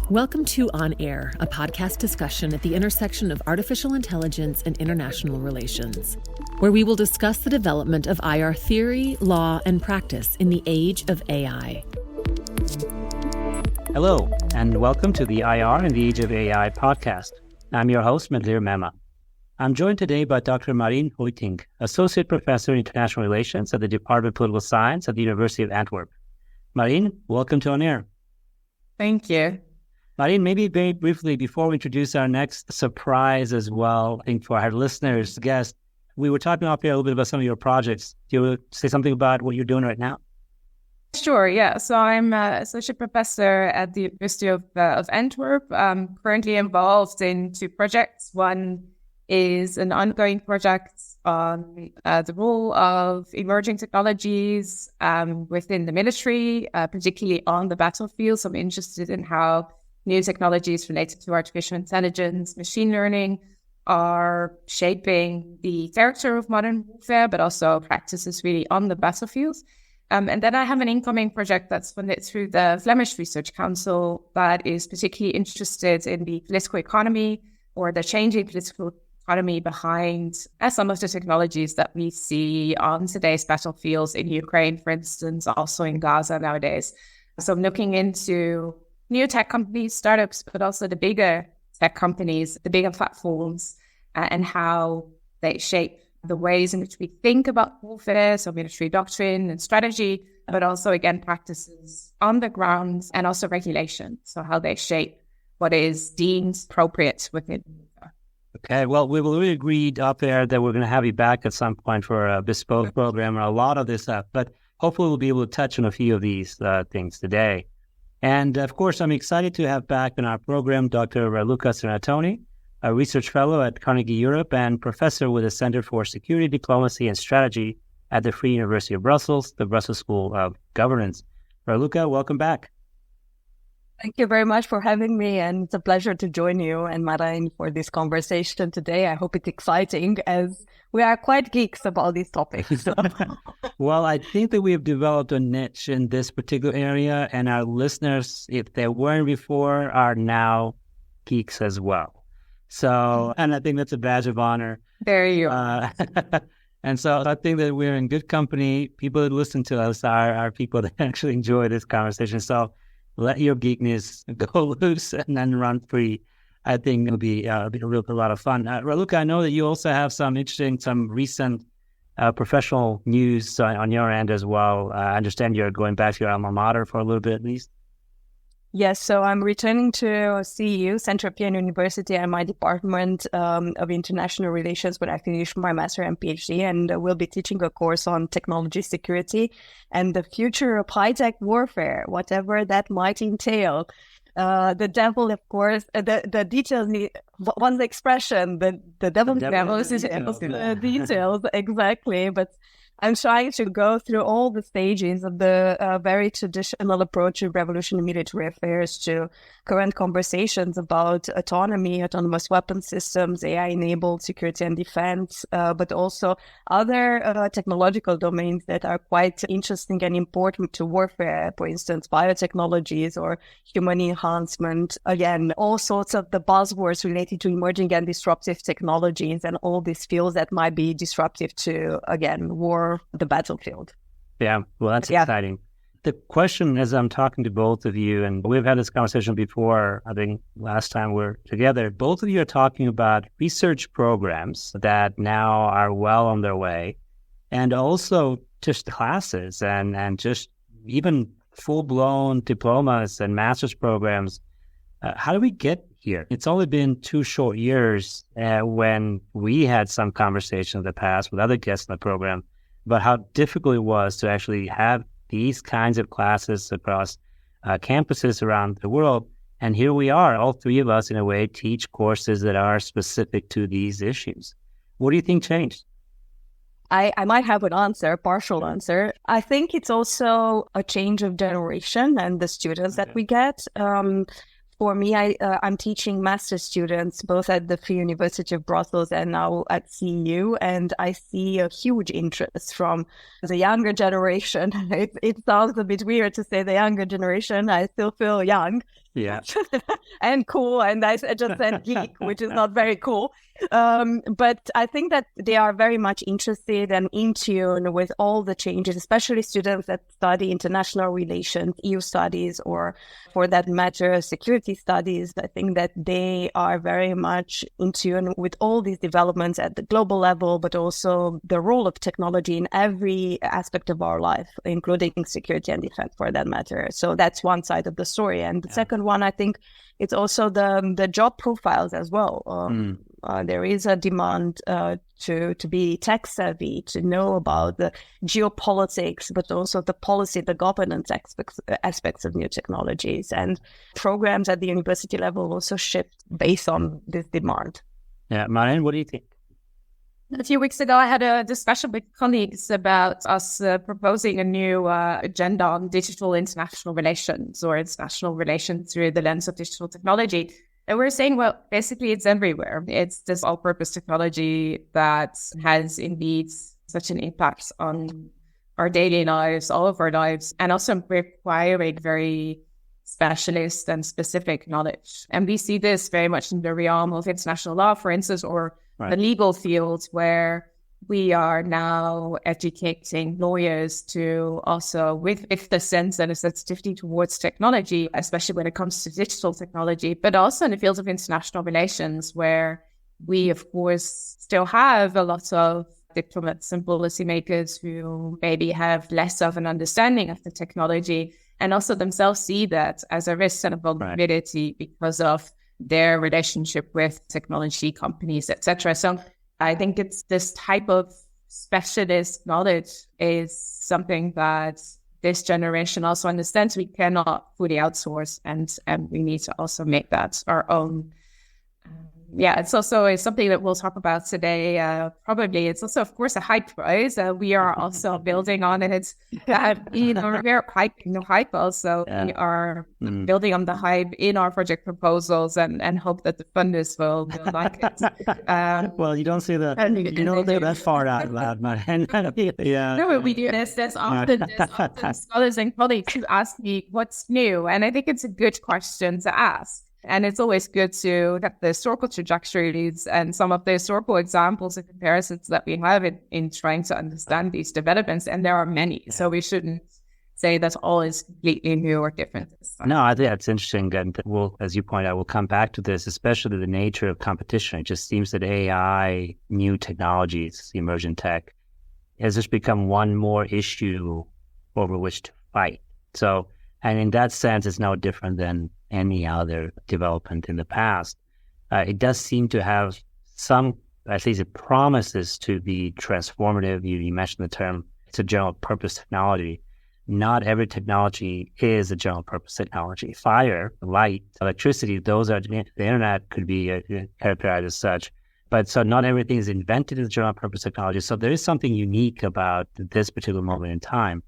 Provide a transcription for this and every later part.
Welcome to On Air, a podcast discussion at the intersection of artificial intelligence and international relations, where we will discuss the development of IR theory, law, and practice in the age of AI. Hello, and welcome to the IR in the Age of AI podcast. I'm your host, Medlir. I'm joined today by Dr. Marijn Hoijtink, Associate Professor in International Relations at the Department of Political Science at the University of Antwerp. Marijn, welcome to On Air. Thank you. Marijn, maybe very briefly, before we introduce our next surprise as well, I think for our listeners, guests, we were talking off here a little bit about some of your projects. Do you want to say something about what you're doing right now? Sure, yeah. So I'm an associate professor at the University of Antwerp. I'm currently involved in two projects. One is an ongoing project on the role of emerging technologies within the military, particularly on the battlefield. So I'm interested in how new technologies related to artificial intelligence, machine learning are shaping the character of modern warfare, but also practices really on the battlefield. And then I have an incoming project that's funded through the Flemish Research Council that is particularly interested in the political economy or the changing political economy behind some of the technologies that we see on today's battlefields in Ukraine, for instance, also in Gaza nowadays. So I'm looking into new tech companies, startups, but also the bigger tech companies, the bigger platforms, and how they shape the ways in which we think about warfare, so military doctrine and strategy, but also, again, practices on the ground and also regulation, so how they shape what is deemed appropriate within warfare. Okay, well, we really agreed up there that we're going to have you back at some point for a bespoke program or a lot of this stuff, but hopefully we'll be able to touch on a few of these things today. And of course, I'm excited to have back in our program Dr. Raluca Csernatoni, a research fellow at Carnegie Europe and professor with the Center for Security, Diplomacy and Strategy at the Free University of Brussels, the Brussels School of Governance. Raluca, welcome back. Thank you very much for having me, and it's a pleasure to join you and Marijn for this conversation today. I hope it's exciting, as we are quite geeks about these topics. So. Well, I think that we have developed a niche in this particular area, and our listeners, if they weren't before, are now geeks as well. So, and I think that's a badge of honor. There you are. And so I think that we're in good company. People that listen to us are people that actually enjoy this conversation. So let your geekness go loose and then run free. I think it'll be a lot of fun. Raluca, I know that you also have some recent professional news on your end as well. I understand you're going back to your alma mater for a little bit at least. Yes, so I'm returning to CEU, Central European University, and my Department of International Relations when I finish my master and PhD, and we'll be teaching a course on technology security and the future of high-tech warfare, whatever that might entail. The devil, of course, the details, one's expression, the devil is the details, exactly, but I'm trying to go through all the stages of the very traditional approach of revolutionary military affairs to current conversations about autonomy, autonomous weapon systems, AI-enabled security and defense, but also other technological domains that are quite interesting and important to warfare, for instance, biotechnologies or human enhancement. Again, all sorts of the buzzwords related to emerging and disruptive technologies and all these fields that might be disruptive to, again, war, the battlefield. Yeah, well, that's exciting. The question, as I'm talking to both of you, and we've had this conversation before, I think last time we were together, both of you are talking about research programs that now are well on their way, and also just classes and just even full-blown diplomas and master's programs. How do we get here? It's only been 2 short years when we had some conversation in the past with other guests in the program about how difficult it was to actually have these kinds of classes across campuses around the world. And here we are, all three of us in a way, teach courses that are specific to these issues. What do you think changed? I might have an answer, partial answer. I think it's also a change of generation and the students that we get. For me, I'm teaching master students both at the Free University of Brussels and now at CEU, and I see a huge interest from the younger generation. It sounds a bit weird to say the younger generation. I still feel young. Yeah. And cool. And I just said geek, which is not very cool. But I think that they are very much interested and in tune with all the changes, especially students that study international relations, EU studies, or for that matter, security studies. I think that they are very much in tune with all these developments at the global level, but also the role of technology in every aspect of our life, including security and defense for that matter. So that's one side of the story. And the second one, I think, it's also the job profiles as well. There is a demand to be tech savvy, to know about the geopolitics, but also the policy, the governance aspects of new technologies. And programs at the university level also shift based on this demand. Yeah, Marijn, what do you think? A few weeks ago, I had a discussion with colleagues about us proposing a new agenda on digital international relations, or international relations through the lens of digital technology. And we're saying, well, basically it's everywhere. It's this all-purpose technology that has indeed such an impact on our daily lives, all of our lives, and also requiring very specialist and specific knowledge. And we see this very much in the realm of international law, for instance, or the legal field, where we are now educating lawyers to also, with the sense and a sensitivity towards technology, especially when it comes to digital technology, but also in the field of international relations, where we, of course, still have a lot of diplomats and policymakers who maybe have less of an understanding of the technology, and also themselves see that as a risk and a vulnerability because of their relationship with technology companies, etc. So I think it's this type of specialist knowledge is something that this generation also understands we cannot fully outsource, and we need to also make that our own. It's also something that we'll talk about today. Probably it's also, of course, a hype, right? We are also building on it. We're hyping the hype also. Yeah. We are building on the hype in our project proposals and hope that the funders will like it. Well, you don't say that. You don't go that far out loud, man. Yeah. No, we do. There's often scholars and colleagues who ask me what's new, and I think it's a good question to ask. And it's always good to have the historical trajectories and some of the historical examples and comparisons that we have in trying to understand these developments. And there are many. Yeah. So we shouldn't say that all is completely new or different. No, I think that's interesting. And we'll, as you point out, we'll come back to this, especially the nature of competition. It just seems that AI, new technologies, emergent tech, has just become one more issue over which to fight. So, and in that sense, it's no different than any other development in the past. It does seem to have some, at least it promises to be transformative. You mentioned the term, it's a general purpose technology. Not every technology is a general purpose technology. Fire, light, electricity, those are, the internet could be characterized as such. But so not everything is invented as a general purpose technology. So there is something unique about this particular moment in time.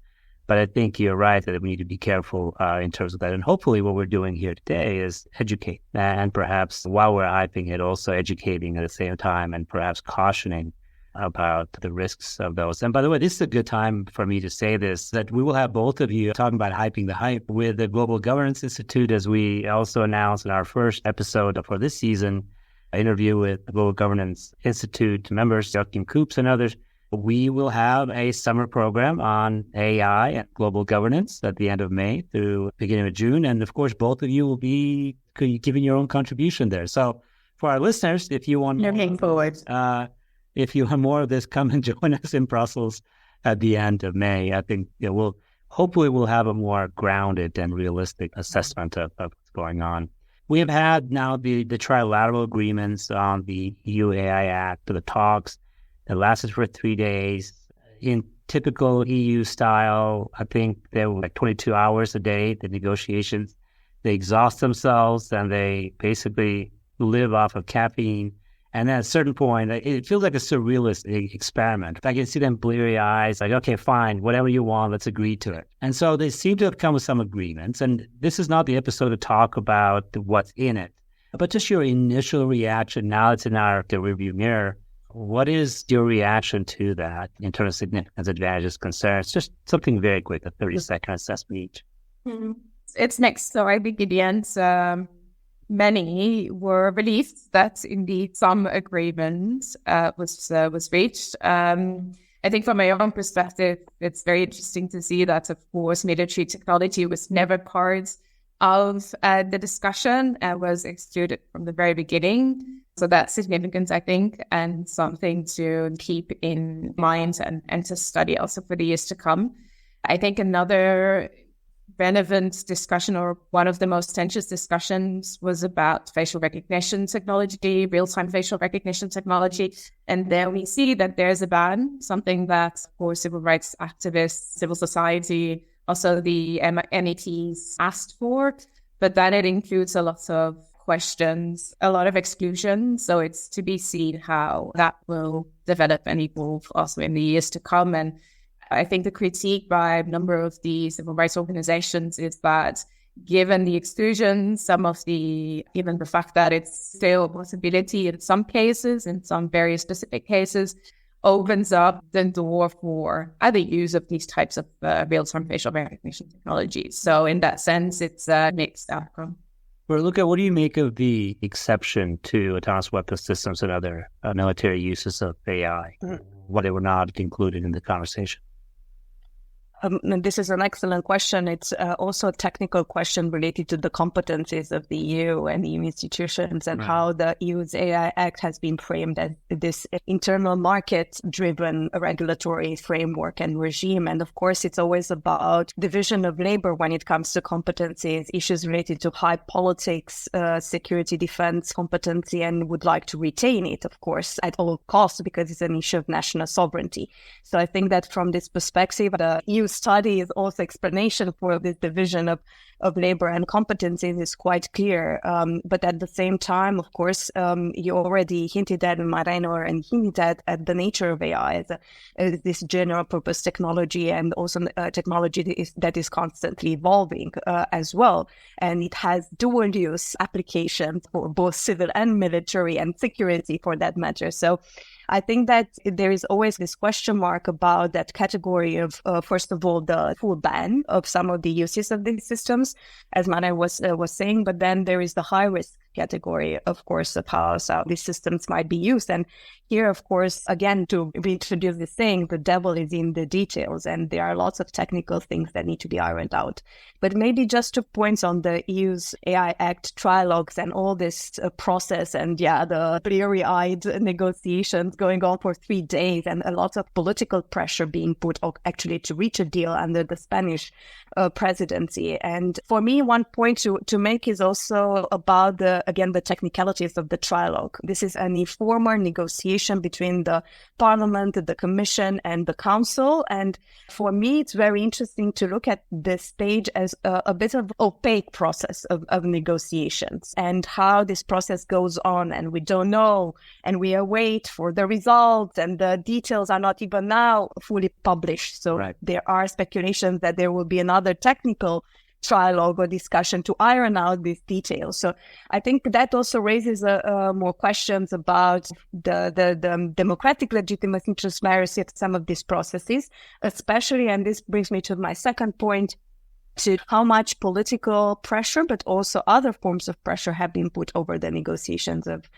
But I think you're right that we need to be careful in terms of that. And hopefully what we're doing here today is educate. And perhaps while we're hyping it, also educating at the same time and perhaps cautioning about the risks of those. And by the way, this is a good time for me to say this, that we will have both of you talking about hyping the hype with the Global Governance Institute, as we also announced in our first episode for this season, an interview with the Global Governance Institute members, Joachim Koops and others. We will have a summer program on AI and global governance at the end of May through beginning of June. And of course, both of you will be giving your own contribution there. So for our listeners, if you want if you want more of this, come and join us in Brussels at the end of May. I think we'll have a more grounded and realistic assessment of what's going on. We have had now the trilateral agreements on the EU AI Act, the talks. It lasted for 3 days. In typical EU style, I think they were like 22 hours a day, the negotiations. They exhaust themselves and they basically live off of caffeine. And then at a certain point, it feels like a surrealist experiment. I can see them bleary eyes, like, okay, fine, whatever you want, let's agree to it. And so they seem to have come with some agreements. And this is not the episode to talk about what's in it, but just your initial reaction. Now it's in the rearview mirror. What is your reaction to that in terms of significance, advantages, concerns? Just something very quick, a 30-second assessment each. Mm-hmm. It's mixed. So I think in the end, many were relieved that indeed some agreement was reached. I think from my own perspective, it's very interesting to see that, of course, military technology was never part of the discussion and was excluded from the very beginning. So that's significant, I think, and something to keep in mind and to study also for the years to come. I think another relevant discussion, or one of the most contentious discussions, was about facial recognition technology, real-time facial recognition technology. And there we see that there's a ban, something that, of course, civil rights activists, civil society, also the MEPs asked for, but then it includes a lot of questions, a lot of exclusion. So it's to be seen how that will develop and evolve also in the years to come. And I think the critique by a number of the civil rights organizations is that given the exclusion, even the fact that it's still a possibility in some cases, in some very specific cases, opens up the door for other use of these types of real-time facial recognition technologies. So in that sense, it's a mixed outcome. Raluca, what do you make of the exception to autonomous weapon systems and other military uses of AI? Why they were not included in the conversation? This is an excellent question. It's also a technical question related to the competencies of the EU and EU institutions and how the EU's AI Act has been framed as this internal market-driven regulatory framework and regime. And of course, it's always about division of labor when it comes to competencies, issues related to high politics, security, defense competency, and would like to retain it, of course, at all costs because it's an issue of national sovereignty. So I think that from this perspective, the EU study is also explanation for this division of labor and competencies is quite clear. But at the same time, of course, you already hinted at, Marijn hinted at the nature of AI as this general purpose technology and also technology that is constantly evolving as well. And it has dual use applications for both civil and military and security for that matter. So I think that there is always this question mark about that category of, first of all, the full ban of some of the uses of these systems, as Marijn was saying, but then there is the high risk category, of course, of how these systems might be used. And here, of course, again, to reintroduce this saying, the devil is in the details, and there are lots of technical things that need to be ironed out. But maybe just to point on the EU's AI Act trilogues and all this process and, the bleary-eyed negotiations going on for 3 days and a lot of political pressure being put actually to reach a deal under the Spanish presidency. And for me, one point to make is also about the technicalities of the trilogue. This is an informal negotiation between the Parliament, the Commission, and the Council. And for me, it's very interesting to look at this stage as a bit of opaque process of negotiations and how this process goes on. And we don't know, and we await for the results, and the details are not even now fully published. So there are speculations that there will be another technical trialogue or discussion to iron out these details. So I think that also raises more questions about the democratic legitimacy and transparency of some of these processes, especially, and this brings me to my second point, to how much political pressure, but also other forms of pressure have been put over the negotiations of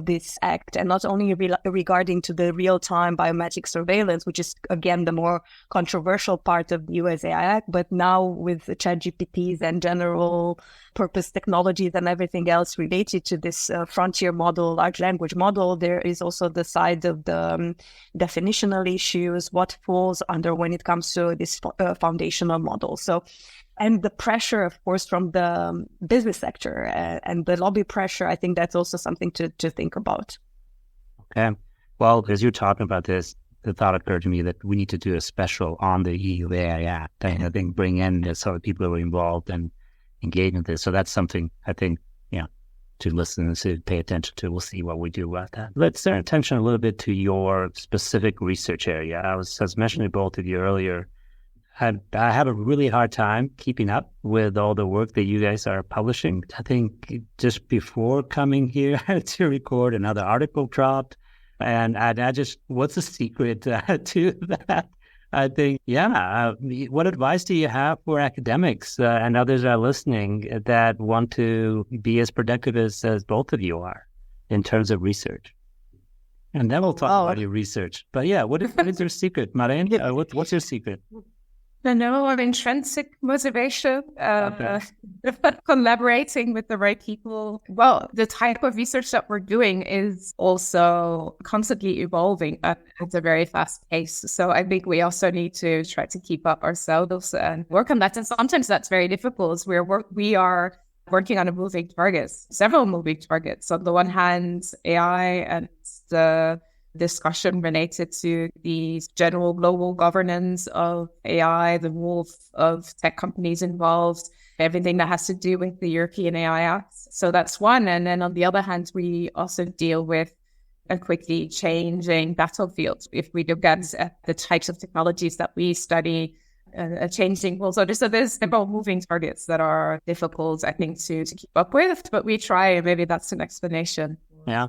this act. And not only regarding to the real-time biometric surveillance, which is, again, the more controversial part of the US AI Act, but now with the ChatGPTs and general purpose technologies and everything else related to this frontier model, large language model, there is also the side of the definitional issues, what falls under when it comes to this foundational model. So, and the pressure, of course, from the business sector and the lobby pressure, I think that's also something to think about. Okay. Well, as you're talking about this, the thought occurred to me that we need to do a special on the EU AI Act. And I think bring in the sort of people who are involved and engage in this. So that's something I think, to listen and to pay attention to. We'll see what we do about that. Let's turn attention a little bit to your specific research area. I was mentioning to both of you earlier, I have a really hard time keeping up with all the work that you guys are publishing. I think just before coming here to record, another article dropped. And I just, what's the secret to that? I think, what advice do you have for academics and others that are listening that want to be as productive as both of you are in terms of research? And then we'll talk about your research. But what is your secret, Marijn? What's your secret? I know of intrinsic motivation, collaborating with the right people. Well, the type of research that we're doing is also constantly evolving at a very fast pace. So I think we also need to try to keep up ourselves and work on that. And sometimes that's very difficult. We are working on several moving targets. On the one hand, AI and the discussion related to the general global governance of AI, the role of tech companies involved, everything that has to do with the European AI Act. So that's one. And then on the other hand, we also deal with a quickly changing battlefield. If we look at the types of technologies that we study, a changing world. So there's several moving targets that are difficult, I think, to keep up with, but we try. Maybe that's an explanation.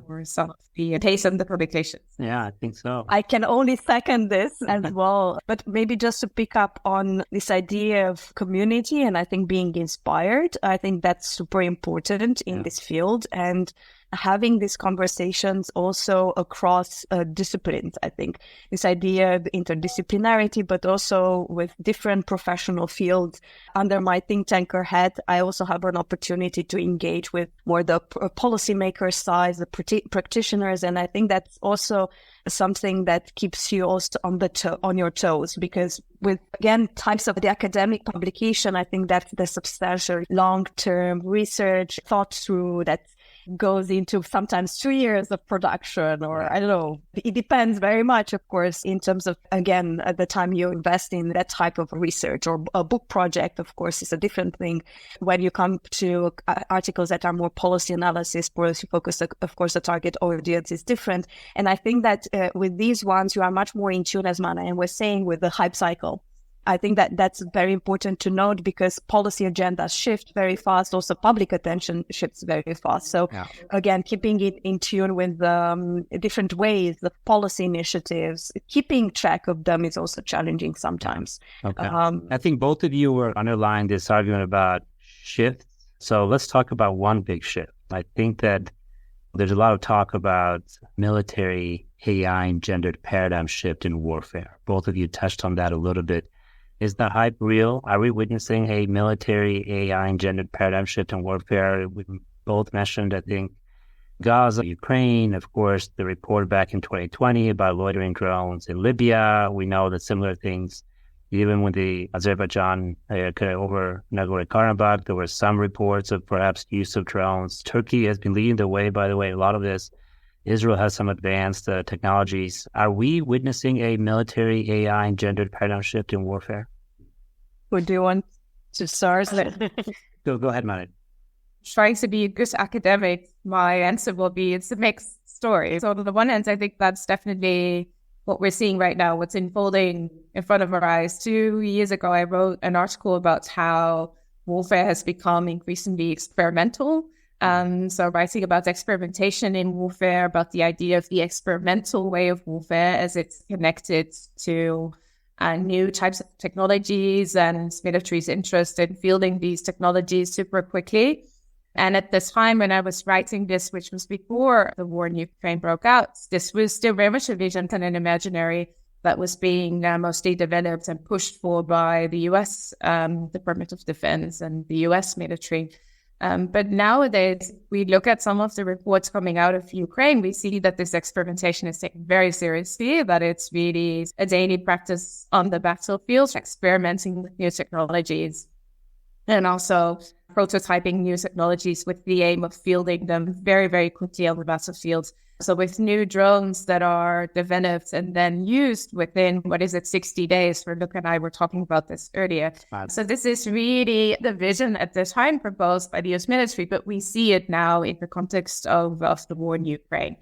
For some of the pace and the publications. Yeah, I think so. I can only second this as well. But maybe just to pick up on this idea of community and I think being inspired, I think that's super important in this field. And having these conversations also across disciplines, I think. This idea of interdisciplinarity, but also with different professional fields. Under my think tanker hat, I also have an opportunity to engage with more the policymaker side, the practitioners. And I think that's also something that keeps you also on your toes, because with, again, types of the academic publication, I think that's the substantial long-term research thought through that goes into sometimes 2 years of production, or I don't know. It depends very much, of course, in terms of, again, at the time you invest in that type of research. Or a book project, of course, is a different thing. When you come to articles that are more policy analysis, policy focused, of course, the target audience is different. And I think that with these ones, you are much more in tune, as Marijn was saying, with the hype cycle. I think that that's very important to note, because policy agendas shift very fast. Also, public attention shifts very fast. So again, keeping it in tune with different ways, the policy initiatives, keeping track of them is also challenging sometimes. Okay. I think both of you were underlying this argument about shifts. So let's talk about one big shift. I think that there's a lot of talk about military AI and gendered paradigm shift in warfare. Both of you touched on that a little bit. Is the hype real? Are we witnessing a military AI and gendered paradigm shift in warfare? We both mentioned, I think, Gaza, Ukraine, of course, the report back in 2020 about loitering drones in Libya. We know that similar things, even with the Azerbaijan over Nagorno-Karabakh, there were some reports of perhaps use of drones. Turkey has been leading the way, by the way, a lot of this. Israel has some advanced technologies. Are we witnessing a military AI and gendered paradigm shift in warfare? Would you want to start? Go ahead, Marijn. Trying to be a good academic, my answer will be it's a mixed story. So on the one hand, I think that's definitely what we're seeing right now, what's unfolding in front of our eyes. 2 years ago, I wrote an article about how warfare has become increasingly experimental. So writing about experimentation in warfare, about the idea of the experimental way of warfare as it's connected to new types of technologies and military's interest in fielding these technologies super quickly. And at this time when I was writing this, which was before the war in Ukraine broke out, this was still very much a vision and an imaginary that was being mostly developed and pushed for by the US Department of Defense and the US military. But nowadays, we look at some of the reports coming out of Ukraine, we see that this experimentation is taken very seriously, that it's really a daily practice on the battlefield, experimenting with new technologies, and also prototyping new technologies with the aim of fielding them very, very quickly on the battlefield. So with new drones that are developed and then used within, 60 days? Raluca and I were talking about this earlier. So this is really the vision at the time proposed by the US military, but we see it now in the context of the war in Ukraine.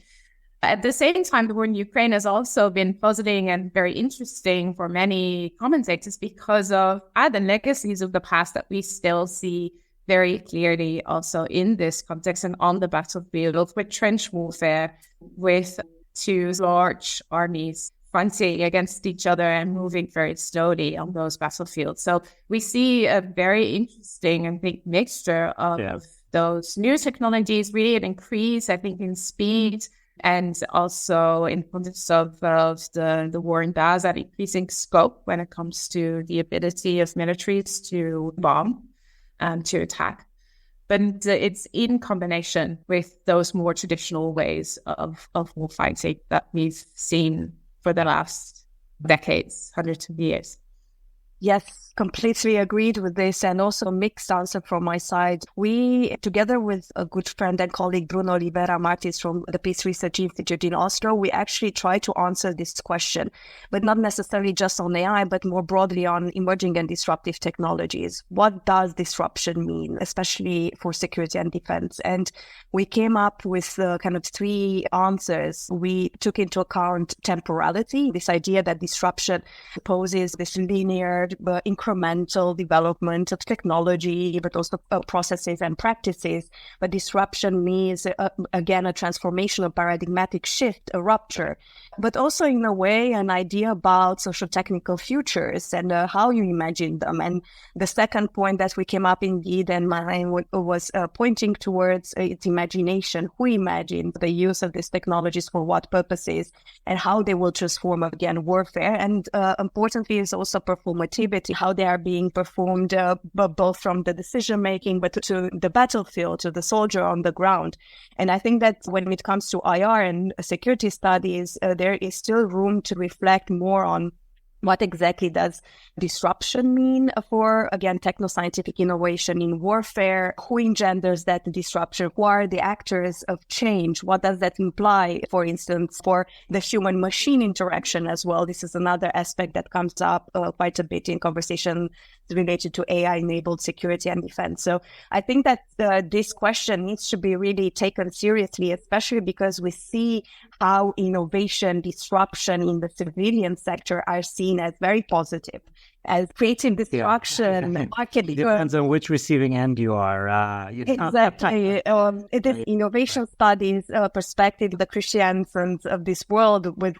At the same time, the war in Ukraine has also been puzzling and very interesting for many commentators because of the legacies of the past that we still see very clearly also in this context and on the battlefield with trench warfare, with two large armies fronting against each other and moving very slowly on those battlefields. So we see a very interesting, I think, mixture of those new technologies, really an increase, I think, in speed, and also in context of the war in Gaza, increasing scope when it comes to the ability of militaries to bomb and to attack. But it's in combination with those more traditional ways of war fighting that we've seen for the last decades, hundreds of years. Yes, completely agreed with this, and also a mixed answer from my side. We, together with a good friend and colleague, Bruno Oliveira Martins from the Peace Research Institute in Oslo, we actually try to answer this question, but not necessarily just on AI, but more broadly on emerging and disruptive technologies. What does disruption mean, especially for security and defense? And we came up with kind of three answers. We took into account temporality, this idea that disruption poses this linear but incremental development of technology, but also processes and practices. But disruption means, again, a transformation, a paradigmatic shift, a rupture, but also in a way, an idea about socio-technical futures and how you imagine them. And the second point that we came up indeed, and Marijn was pointing towards its imagination. Who imagined the use of these technologies for what purposes and how they will transform, again, warfare. And importantly is also performativity, how they are being performed, both from the decision-making, but to the battlefield, to the soldier on the ground. And I think that when it comes to IR and security studies, there is still room to reflect more on what exactly does disruption mean for, again, techno-scientific innovation in warfare? Who engenders that disruption? Who are the actors of change? What does that imply, for instance, for the human-machine interaction as well? This is another aspect that comes up quite a bit in conversation related to AI-enabled security and defense. So I think that this question needs to be really taken seriously, especially because we see how innovation, disruption in the civilian sector are seen as very positive, as creating destruction. It depends on which receiving end you are. Exactly. It is innovation studies perspective, the Christians of this world with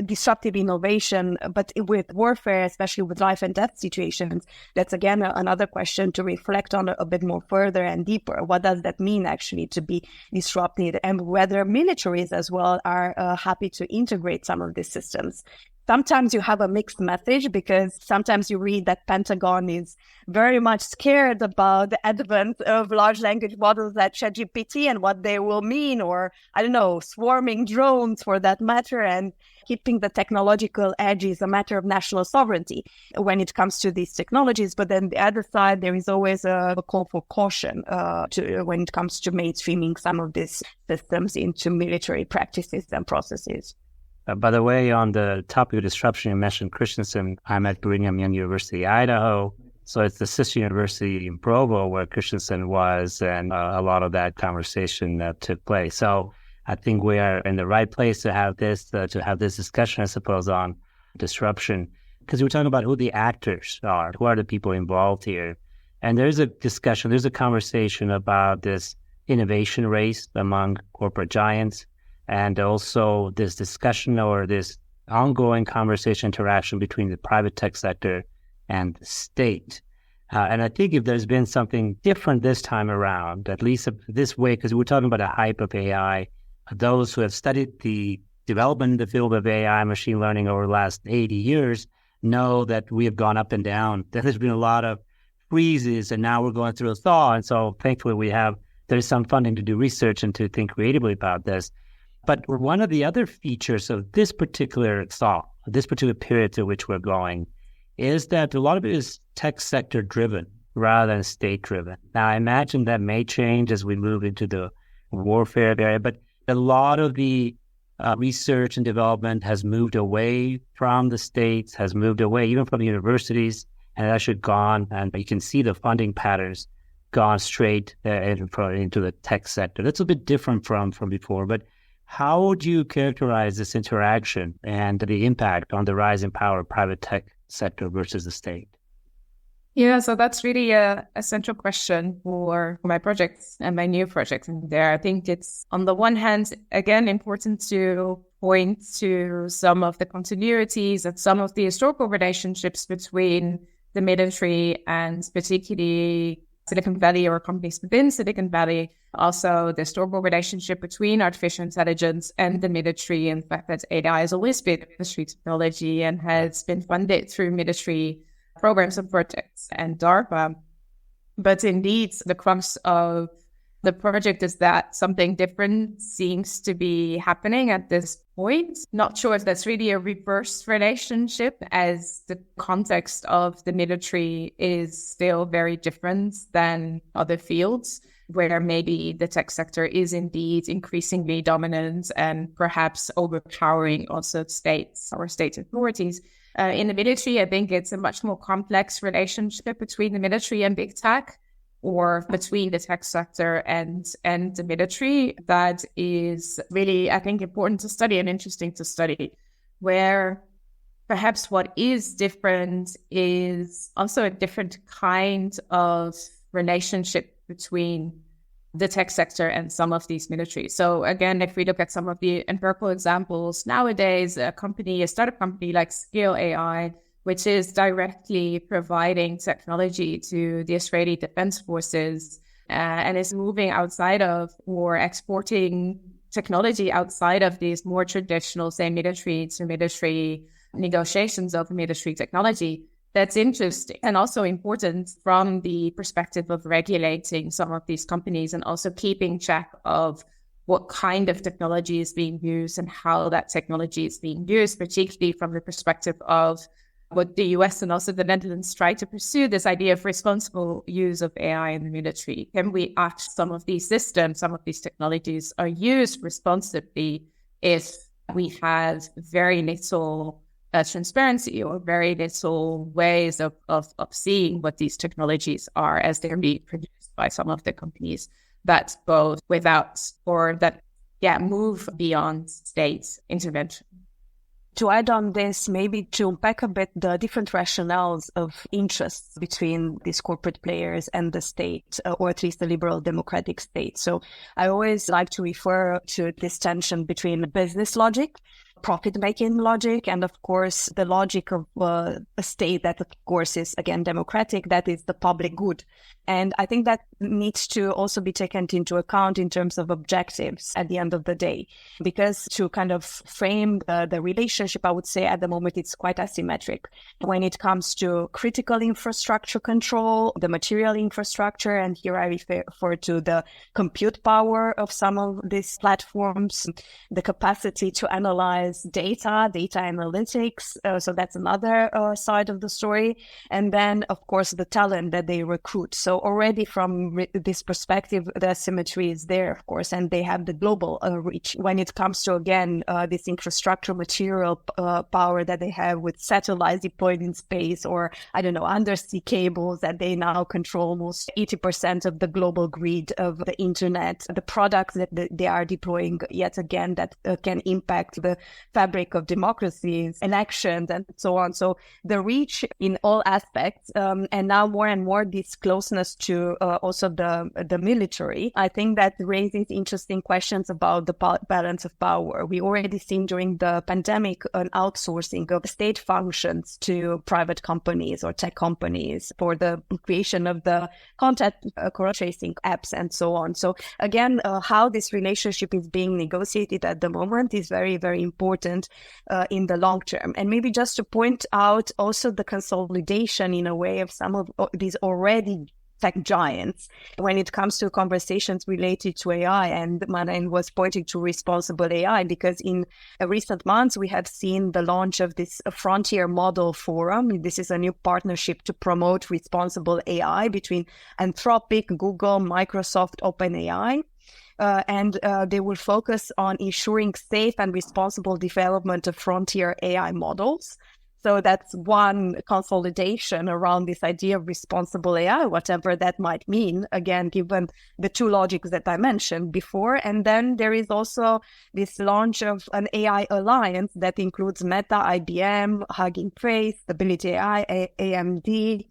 disruptive innovation, but with warfare, especially with life and death situations. That's, again, another question to reflect on a bit more further and deeper. What does that mean actually to be disrupted, and whether militaries as well are happy to integrate some of these systems. Sometimes you have a mixed message, because sometimes you read that Pentagon is very much scared about the advent of large language models like ChatGPT and what they will mean, or, I don't know, swarming drones for that matter, and keeping the technological edge is a matter of national sovereignty when it comes to these technologies. But then the other side, there is always a call for caution when it comes to mainstreaming some of these systems into military practices and processes. By the way, on the topic of disruption, you mentioned Christensen. I'm at Brigham Young University, Idaho. So it's the sister university in Provo where Christensen was, and a lot of that conversation took place. So I think we are in the right place to have this discussion, I suppose, on disruption, because we're talking about who the actors are, who are the people involved here. And there's a discussion, there's a conversation about this innovation race among corporate giants, and also this discussion or this ongoing conversation interaction between the private tech sector and the state. And I think if there's been something different this time around, at least this way, because we're talking about a hype of AI, those who have studied the development in the field of AI, machine learning over the last 80 years, know that we have gone up and down. There's been a lot of freezes, and now we're going through a thaw. And so thankfully there's some funding to do research and to think creatively about this. But one of the other features of this particular thaw, this particular period to which we're going, is that a lot of it is tech sector driven rather than state driven. Now, I imagine that may change as we move into the warfare area, but a lot of the research and development has moved away from the states, has moved away even from the universities, and has actually gone, and you can see the funding patterns gone straight into the tech sector. That's a bit different from before, but how would you characterize this interaction and the impact on the rising power of private tech sector versus the state? Yeah, so that's really a central question for my projects and my new projects in there. I think it's, on the one hand, again, important to point to some of the continuities and some of the historical relationships between the military and particularly Silicon Valley or companies within Silicon Valley. Also, the historical relationship between artificial intelligence and the military, and the fact that AI has always been a military technology and has been funded through military programs and projects and DARPA. But indeed, the crux of the project is that something different seems to be happening at this point. Not sure if that's really a reverse relationship, as the context of the military is still very different than other fields, where maybe the tech sector is indeed increasingly dominant and perhaps overpowering also states or state authorities. In the military, I think it's a much more complex relationship between the military and big tech, or between the tech sector and the military, that is really, I think, important to study and interesting to study, where perhaps what is different is also a different kind of relationship between the tech sector and some of these militaries. So again, if we look at some of the empirical examples nowadays, a startup company like Scale AI, which is directly providing technology to the Israeli Defense Forces and is moving outside of or exporting technology outside of these more traditional, say, military to military negotiations of military technology. That's interesting and also important from the perspective of regulating some of these companies and also keeping track of what kind of technology is being used and how that technology is being used, particularly from the perspective of what the US and also the Netherlands try to pursue, this idea of responsible use of AI in the military. Can we act some of these systems, some of these technologies are used responsibly if we have very little transparency or very little ways of seeing what these technologies are as they're being produced by some of the companies that go without or that move beyond state intervention. To add on this, maybe to unpack a bit the different rationales of interests between these corporate players and the state, or at least the liberal democratic state. So I always like to refer to this tension between business logic, profit-making logic, and of course the logic of a state that of course is again democratic, that is the public good. And I think that needs to also be taken into account in terms of objectives at the end of the day, because to kind of frame the relationship, I would say at the moment it's quite asymmetric when it comes to critical infrastructure control, the material infrastructure, and here I refer to the compute power of some of these platforms, the capacity to analyze data analytics. So that's another side of the story. And then, of course, the talent that they recruit. So already from this perspective, the asymmetry is there, of course, and they have the global reach. When it comes to, again, this infrastructure material power that they have with satellites deployed in space, or, I don't know, undersea cables that they now control almost 80% of the global grid of the internet, the products that they are deploying, yet again, that can impact the fabric of democracies, elections, and so on. So the reach in all aspects, and now more and more this closeness to also the military, I think that raises interesting questions about the balance of power. We already seen during the pandemic an outsourcing of state functions to private companies or tech companies for the creation of the contact tracing apps and so on. So again, how this relationship is being negotiated at the moment is very, very important in the long term. And maybe just to point out also the consolidation in a way of some of these already tech giants when it comes to conversations related to AI. And Marijn was pointing to responsible AI because in recent months, we have seen the launch of this Frontier Model Forum. This is a new partnership to promote responsible AI between Anthropic, Google, Microsoft, OpenAI. And they will focus on ensuring safe and responsible development of frontier AI models. So that's one consolidation around this idea of responsible AI, whatever that might mean, again, given the two logics that I mentioned before. And then there is also this launch of an AI alliance that includes Meta, IBM, Hugging Face, Stability AI, AMD,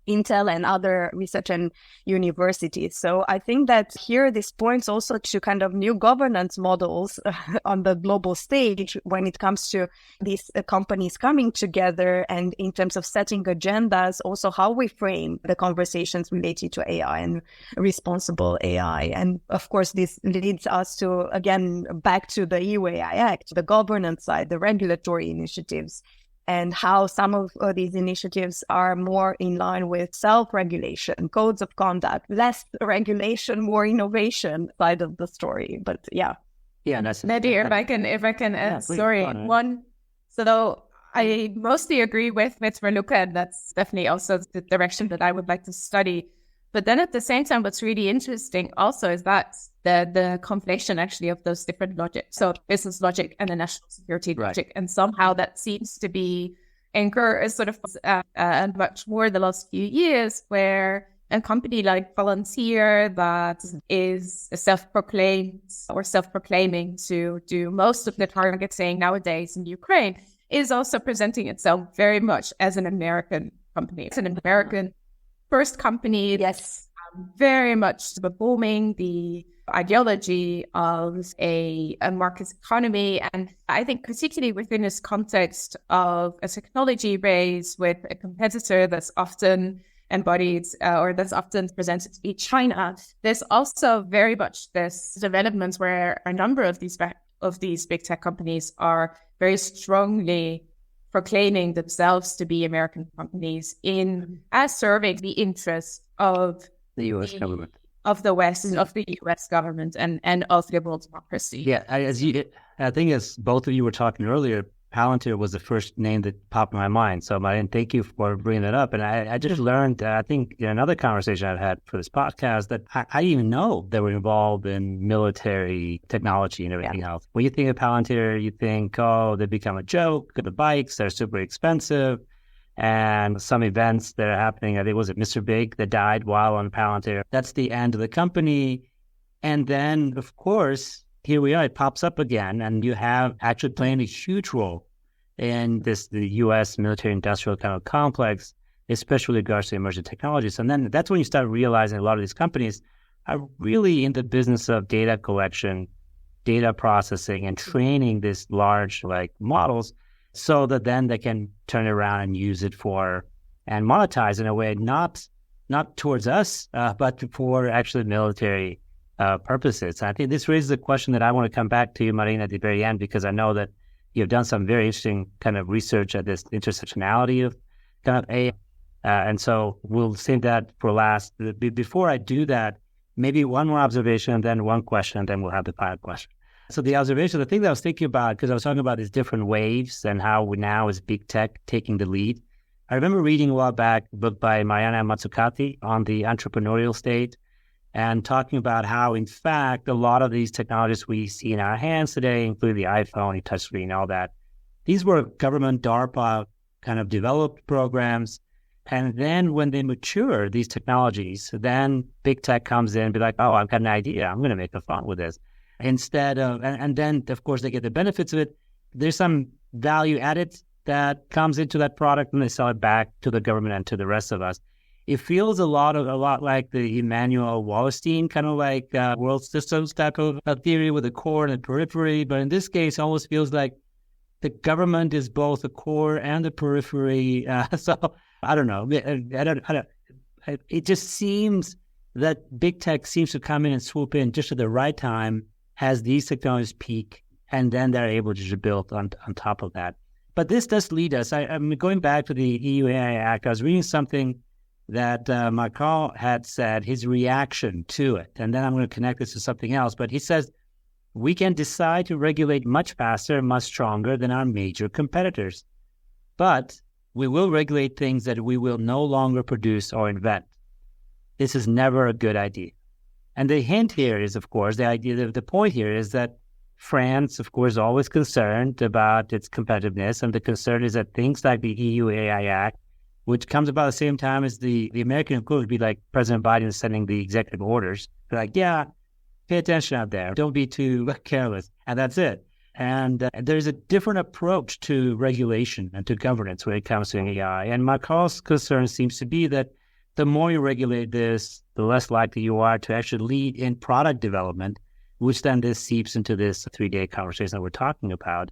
Intel and other research and universities. So I think that here this points also to kind of new governance models on the global stage when it comes to these companies coming together, and in terms of setting agendas, also how we frame the conversations related to AI and responsible AI. And of course, this leads us to, again, back to the EU AI Act, the governance side, the regulatory initiatives, and how some of these initiatives are more in line with self-regulation, codes of conduct, less regulation, more innovation side of the story. But yeah. Yeah, that's Medlir, if I can add, sorry, one. So I mostly agree with Raluca, and that's definitely also the direction that I would like to study. But then at the same time, what's really interesting also is that the conflation actually of those different logics. So business logic and the national security logic. And somehow that seems to be anchored as sort of much more the last few years, where a company like Palantir that is self-proclaimed or self-proclaiming to do most of the targeting nowadays in Ukraine is also presenting itself very much as an American company. It's an American first company that's very much booming the ideology of a market economy. And I think particularly within this context of a technology race with a competitor that's often embodied or that's often presented to be China, there's also very much this development where a number of these big tech companies are very strongly proclaiming themselves to be American companies as serving the interests of the U.S. government, of the West, and of the U.S. government, and of liberal democracy. Yeah, I think as both of you were talking earlier, Palantir was the first name that popped in my mind. So, Marijn, thank you for bringing that up. And I just learned, I think, in another conversation I've had for this podcast, that I didn't even know they were involved in military technology and everything else. When you think of Palantir, you think, oh, they become a joke. The bikes, they're super expensive. And some events that are happening, I think, was it Mr. Big that died while on Palantir? That's the end of the company. And then, of course, here we are, it pops up again, and you have actually playing a huge role in the U.S. military-industrial kind of complex, especially with regards to emerging technologies. And then that's when you start realizing a lot of these companies are really in the business of data collection, data processing, and training these large models so that then they can turn around and use it for and monetize in a way not towards us, but for actually military purposes. I think this raises a question that I want to come back to you, Marijn, at the very end, because I know that you've done some very interesting kind of research at this intersectionality of kind of AI. And so we'll save that for last. Before I do that, maybe one more observation and then one question, and then we'll have the final question. So the observation, the thing that I was thinking about, because I was talking about these different waves and how we now is big tech taking the lead. I remember reading a while back a book by Mariana Mazzucati on the entrepreneurial state, and talking about how, in fact, a lot of these technologies we see in our hands today, including the iPhone, the touchscreen, all that, these were government DARPA kind of developed programs. And then when they mature, these technologies, then big tech comes in and be like, oh, I've got an idea. I'm going to make a phone with this. Instead of, and then, of course, they get the benefits of it. There's some value added that comes into that product, and they sell it back to the government and to the rest of us. It feels a lot like the Immanuel Wallerstein kind of world systems type of theory with the core and the periphery. But in this case, it almost feels like the government is both the core and the periphery. So I don't know. It just seems that big tech seems to come in and swoop in just at the right time as these technologies peak, and then they're able to just build on top of that. But this does lead us. I'm going back to the EU AI Act. I was reading something that Macron had said, his reaction to it. And then I'm going to connect this to something else. But he says, we can decide to regulate much faster and much stronger than our major competitors. But we will regulate things that we will no longer produce or invent. This is never a good idea. And the hint here is, of course, the point here is that France, of course, is always concerned about its competitiveness. And the concern is that things like the EU AI Act, which comes about the same time as the American equivalent would be like President Biden sending the executive orders. They're like, yeah, pay attention out there. Don't be too careless. And that's it. And there's a different approach to regulation and to governance when it comes to AI. And Macron's concern seems to be that the more you regulate this, the less likely you are to actually lead in product development, which then this seeps into this 3-day conversation that we're talking about.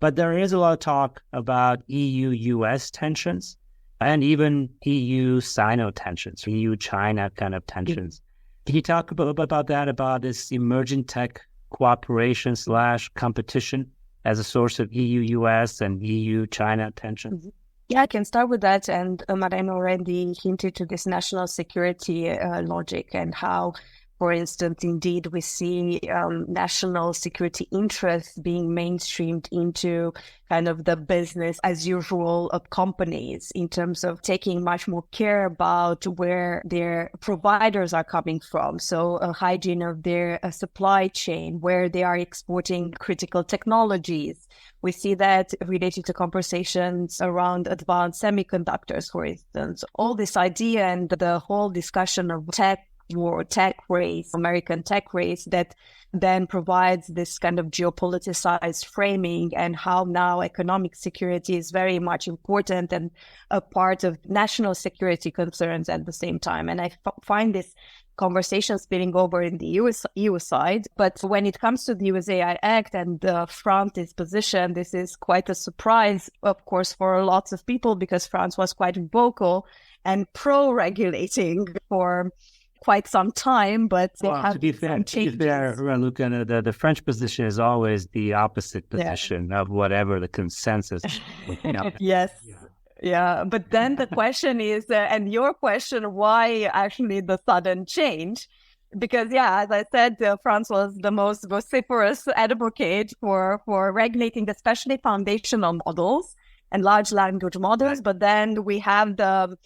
But there is a lot of talk about EU-US tensions and even EU-Sino tensions, EU-China kind of tensions. Can you talk about that, about this emerging tech cooperation / competition as a source of EU-US and EU-China tensions? Yeah, I can start with that. And Marijn already hinted to this national security logic and how, for instance, indeed, we see national security interests being mainstreamed into kind of the business as usual of companies in terms of taking much more care about where their providers are coming from. So a hygiene of their supply chain, where they are exporting critical technologies. We see that related to conversations around advanced semiconductors, for instance. All this idea and the whole discussion of tech war, tech race, American tech race, that then provides this kind of geopoliticized framing, and how now economic security is very much important and a part of national security concerns at the same time. And I find this conversation spilling over in the EU side. But when it comes to the US AI Act and France's position, this is quite a surprise, of course, for lots of people, because France was quite vocal and pro-regulating for quite some time, but they have to be fair, Raluca, the French position is always the opposite position of whatever the consensus. Yes. Yeah. But then the question is, and your question, why actually the sudden change? Because, as I said, France was the most vociferous advocate for regulating, especially foundational models and large language models. But then we have the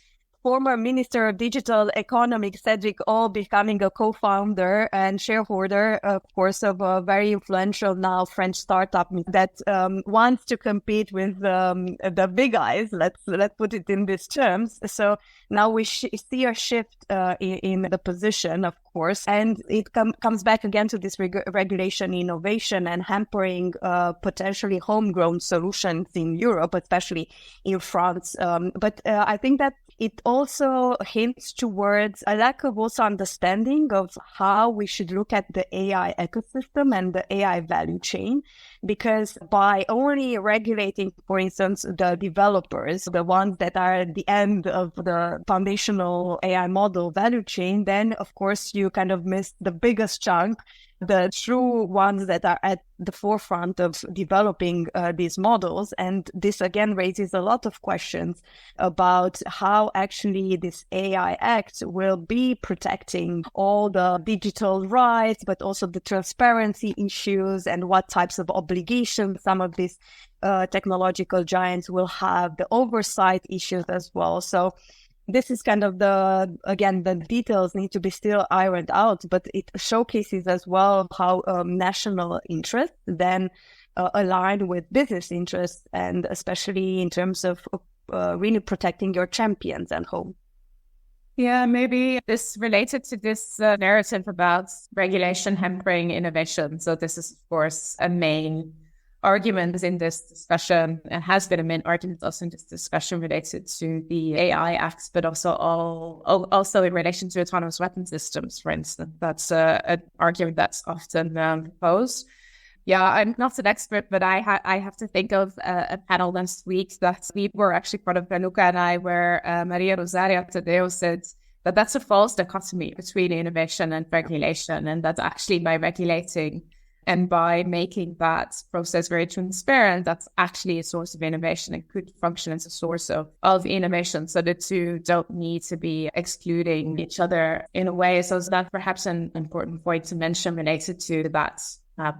former Minister of Digital Economy, Cédric O, becoming a co-founder and shareholder, of course, of a very influential now French startup that wants to compete with the big guys. Let's put it in these terms. So now we see a shift in the position, of course, and it comes back again to this regulation innovation and hampering potentially homegrown solutions in Europe, especially in France. But I think that it also hints towards a lack of also understanding of how we should look at the AI ecosystem and the AI value chain, because by only regulating, for instance, the developers, the ones that are at the end of the foundational AI model value chain, then of course you kind of miss the biggest chunk, the true ones that are at the forefront of developing these models. And this again raises a lot of questions about how actually this AI Act will be protecting all the digital rights, but also the transparency issues and what types of obligations some of these technological giants will have, the oversight issues as well. So this is kind of the details need to be still ironed out, but it showcases as well how national interests then align with business interests, and especially in terms of really protecting your champions at home. Yeah, maybe this related to this narrative about regulation hampering innovation. So this is, of course, a main argument in this discussion, and has been a main argument also in this discussion related to the AI Act, but also in relation to autonomous weapon systems, for instance. That's an argument that's often proposed. Yeah, I'm not an expert, but I have to think of a panel last week that we were actually part of, Raluca and I, where Maria Rosaria Tadeo said that that's a false dichotomy between innovation and regulation, and that actually by regulating and by making that process very transparent, that's actually a source of innovation and could function as a source of innovation. So the two don't need to be excluding each other in a way. So that's perhaps an important point to mention related to that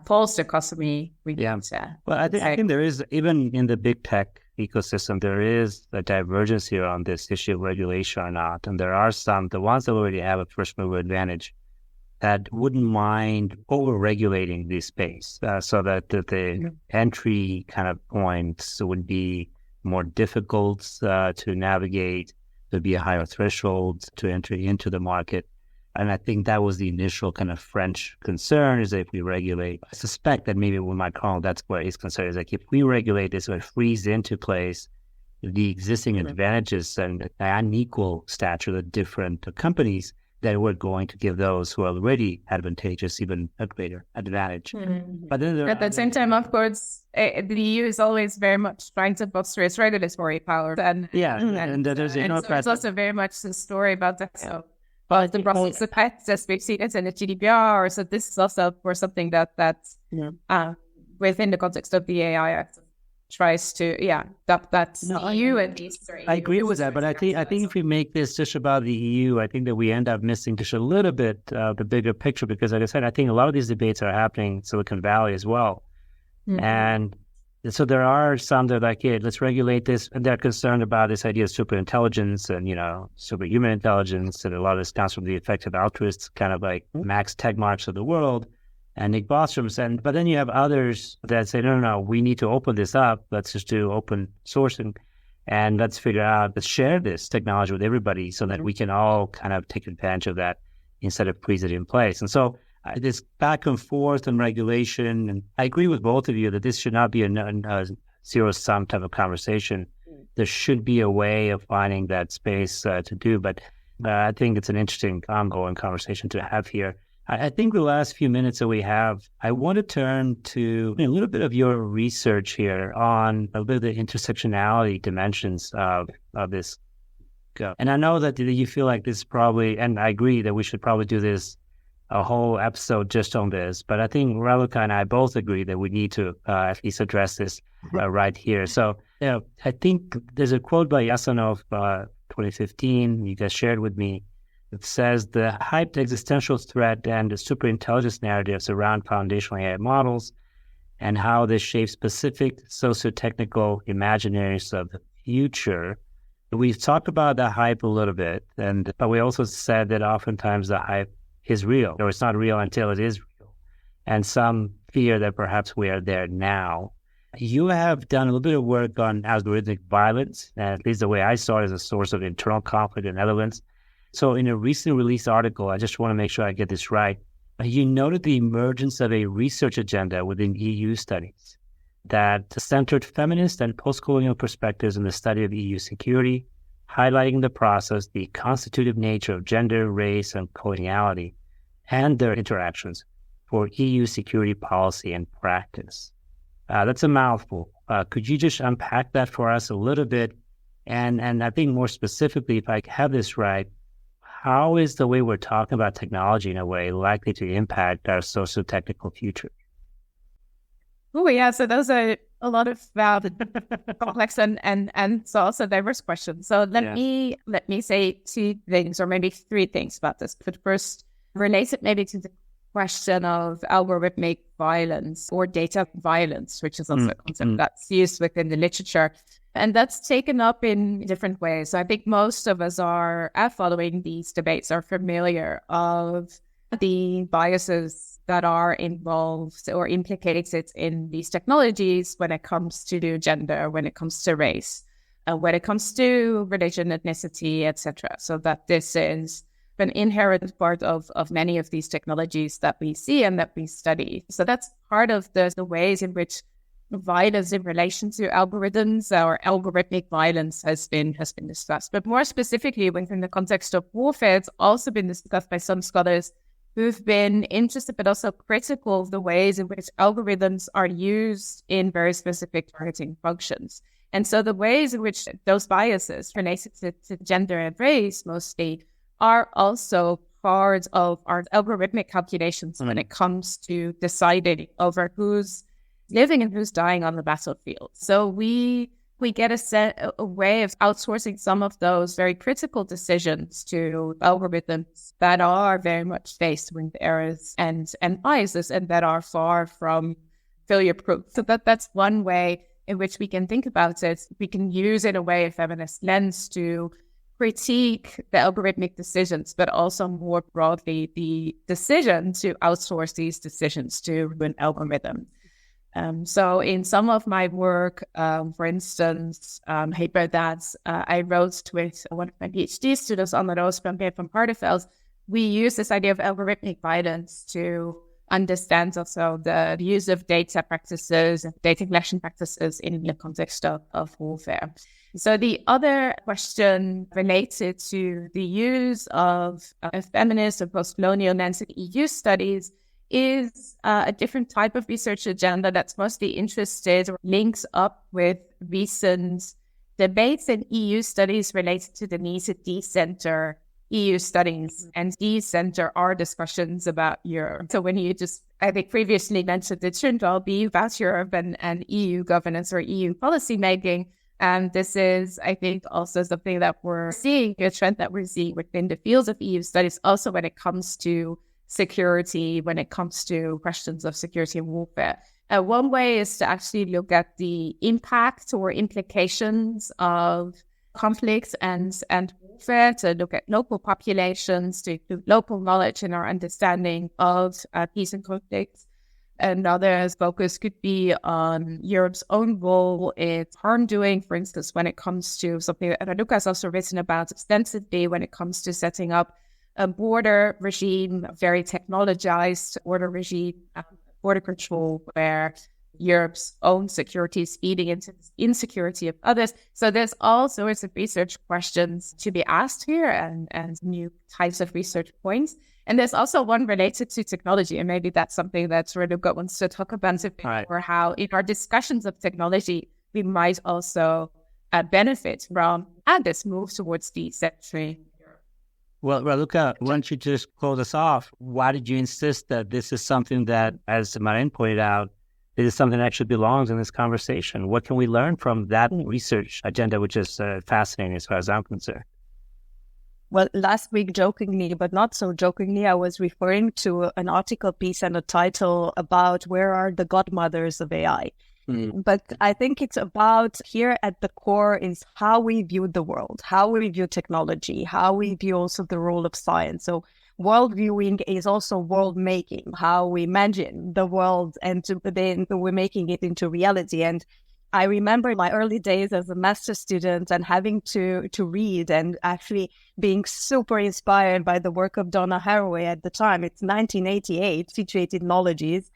false dichotomy. Well, I think there is, even in the big tech ecosystem, there is a divergence here on this issue of regulation or not. And there are the ones that already have a first mover advantage, that wouldn't mind over-regulating the space so that the entry kind of points would be more difficult to navigate. There'd be a higher threshold to enter into the market. And I think that was the initial kind of French concern, is that if we regulate, I suspect that maybe with Macron, that's where his concern is, like, if we regulate this, it would freeze into place the existing advantages and the unequal stature of different companies, that we're going to give those who are already advantageous even a greater advantage. But then at the same time, of course, the EU is always very much trying to foster its regulatory power. And there's also very much the story about that. So, but the Brussels effect, as we've seen it in the GDPR, so this is also for something that's within the context of the AI Act tries to, that's EU and these three. I agree with that, but I think if we make this just about the EU, I think that we end up missing just a little bit the bigger picture, because like I said, I think a lot of these debates are happening in Silicon Valley as well. And so there are some that are like, hey, let's regulate this, and they're concerned about this idea of superintelligence and, superhuman intelligence, and a lot of this comes from the effective altruists, kind of like Max Tegmarks of the world, and Nick Bostrom's. But then you have others that say, no, we need to open this up. Let's just do open sourcing and let's figure out, let's share this technology with everybody so that we can all kind of take advantage of that instead of freeze it in place. And so this back and forth on regulation, and I agree with both of you that this should not be a zero-sum type of conversation. There should be a way of finding that space to do. But I think it's an interesting ongoing conversation to have here. I think the last few minutes that we have, I want to turn to a little bit of your research here on a bit of the intersectionality dimensions of this. And I know that you feel like this probably, and I agree that we should probably do this, a whole episode just on this, but I think Raluca and I both agree that we need to at least address this right here. So, I think there's a quote by Yasanov, 2015, you guys shared with me. It says the hyped existential threat and the superintelligence narratives around foundational AI models and how this shapes specific socio-technical imaginaries of the future. We've talked about the hype a little bit, but we also said that oftentimes the hype is real, or it's not real until it is real. And some fear that perhaps we are there now. You have done a little bit of work on algorithmic violence, at least the way I saw it, as a source of internal conflict and relevance. So in a recent release article, I just want to make sure I get this right, you noted the emergence of a research agenda within EU studies that centered feminist and post-colonial perspectives in the study of EU security, highlighting the process, the constitutive nature of gender, race, and coloniality, and their interactions for EU security policy and practice. That's a mouthful. Could you just unpack that for us a little bit? And I think more specifically, if I have this right, how is the way we're talking about technology in a way likely to impact our socio-technical future? Oh, yeah. So those are a lot of complex and so also diverse questions. So let me say two things, or maybe three things about this. But first, related maybe to the question of algorithmic violence or data violence, which is also a concept that's used within the literature. And that's taken up in different ways. So I think most of us are following these debates are familiar of the biases that are involved or implicated in these technologies when it comes to gender, when it comes to race, when it comes to religion, ethnicity, etc. So that this is an inherent part of many of these technologies that we see and that we study. So that's part of the ways in which violence in relation to algorithms or algorithmic violence has been discussed. But more specifically, within the context of warfare, it's also been discussed by some scholars who've been interested but also critical of the ways in which algorithms are used in very specific targeting functions. And so the ways in which those biases related to gender and race mostly are also part of our algorithmic calculations when it comes to deciding over who's living and who's dying on the battlefield. So we get a way of outsourcing some of those very critical decisions to algorithms that are very much faced with errors and biases and that are far from failure proof. So that's one way in which we can think about it. We can use in a way a feminist lens to critique the algorithmic decisions, but also more broadly the decision to outsource these decisions to an algorithm. So in some of my work, for instance, paper that I wrote with one of my PhD students on the Roos from Hardenveld, we use this idea of algorithmic violence to understands also the use of data practices, data collection practices in the context of warfare. So the other question related to the use of feminist or post-colonial lens in EU studies is a different type of research agenda that's mostly interested or links up with recent debates in EU studies related to the need to decenter EU studies and decenter our discussions about Europe. So when you just, I think previously mentioned, it shouldn't all be about Europe and EU governance or EU policy making. And this is, I think, also something that we're seeing, a trend that we're seeing within the fields of EU studies, also when it comes to security, when it comes to questions of security and warfare. One way is to actually look at the impact or implications of conflicts and warfare, to look at local populations, to include local knowledge in our understanding of peace and conflict. Another focus could be on Europe's own role in harm doing, for instance, when it comes to something that Raluca has also written about extensively, when it comes to setting up a border regime, a very technologized border regime, border control, where Europe's own security is feeding into the insecurity of others. So there's all sorts of research questions to be asked here and new types of research points. And there's also one related to technology, and maybe that's something that Raluca wants to talk about a bit, or how in our discussions of technology, we might also benefit from this move towards decentering. Well, Raluca, why don't you just close us off? Why did you insist that this is something that, as Marijn pointed out, it is something that actually belongs in this conversation? What can we learn from that research agenda, which is fascinating as far as I'm concerned? Well, last week, jokingly, but not so jokingly, I was referring to an article piece and a title about where are the godmothers of AI. But I think it's about, here at the core is how we view the world, how we view technology, how we view also the role of science. So world viewing is also world making, how we imagine the world and then we're making it into reality. And I remember my early days as a master's student and having to read and actually being super inspired by the work of Donna Haraway at the time. It's 1988, Situated Knowledges.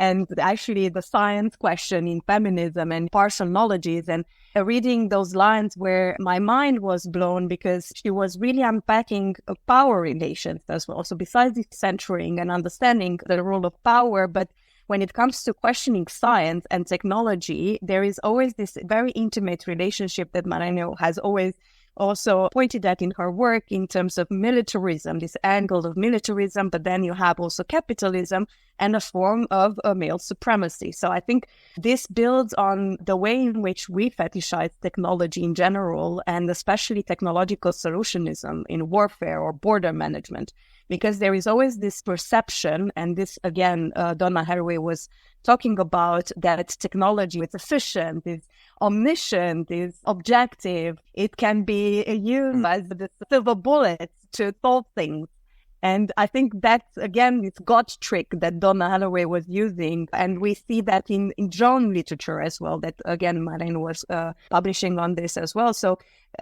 And actually the science question in feminism and partial knowledges, and reading those lines where my mind was blown because she was really unpacking power relations as well. So besides the centering and understanding the role of power, but when it comes to questioning science and technology, there is always this very intimate relationship that Marijn has always also pointed at in her work in terms of militarism, this angle of militarism, but then you have also capitalism and a form of male supremacy. So I think this builds on the way in which we fetishize technology in general, and especially technological solutionism in warfare or border management, because there is always this perception, and this again, Donna Haraway was talking about, that technology is efficient, is omniscient, is objective. It can be used as the silver bullet to solve things. And I think that's, again, this God trick that Donna Haraway was using. And we see that in drone literature as well, that, again, Marijn was publishing on this as well. So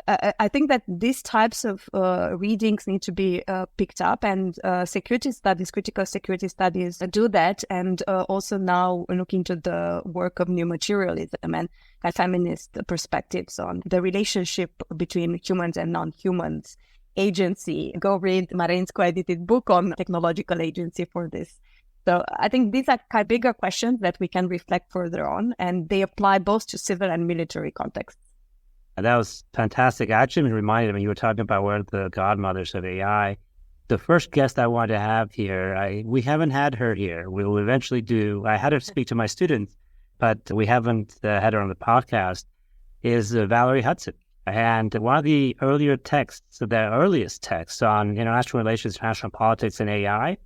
I think that these types of readings need to be picked up, and security studies, critical security studies do that. And also now look into the work of new materialism and feminist perspectives on the relationship between humans and non-humans. Agency. Go read Marijn's co-edited book on technological agency for this. So I think these are kind of bigger questions that we can reflect further on, and they apply both to civil and military contexts. That was fantastic. I actually reminded me, you were talking about where the godmothers of AI. The first guest I wanted to have here, we haven't had her here. We will eventually do. I had her speak to my students, but we haven't had her on the podcast, is Valerie Hudson. And one of the earliest texts on international relations, international politics, and AI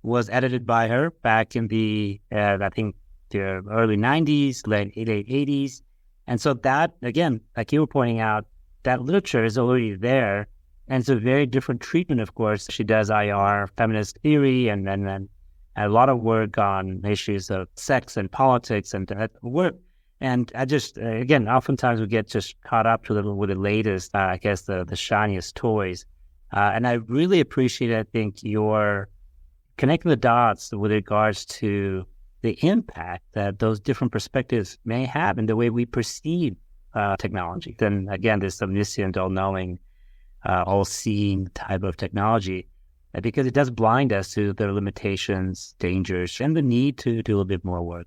was edited by her back in the, I think, the early 90s, late 80s. And so that, again, like you were pointing out, that literature is already there. And it's a very different treatment, of course. She does IR, feminist theory, and then a lot of work on issues of sex and politics and work. And I just, again, oftentimes we get just caught up with the latest, I guess, the shiniest toys. And I really appreciate, I think, your connecting the dots with regards to the impact that those different perspectives may have in the way we perceive technology. Then again, this omniscient, all-knowing, all-seeing type of technology, because it does blind us to their limitations, dangers, and the need to do a bit more work.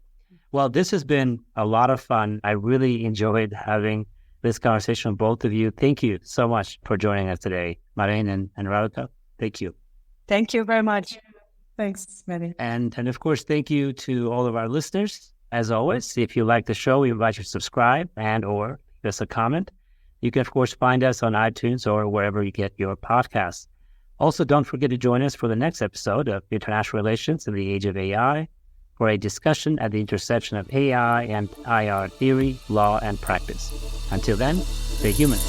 Well, this has been a lot of fun. I really enjoyed having this conversation with both of you. Thank you so much for joining us today, Marijn and Raluca. Thank you. Thank you very much. Thanks, Medlir. And of course, thank you to all of our listeners. As always, if you like the show, we invite you to subscribe and or give us a comment. You can, of course, find us on iTunes or wherever you get your podcasts. Also, don't forget to join us for the next episode of International Relations in the Age of AI, for a discussion at the intersection of AI and IR theory, law, and practice. Until then, stay human.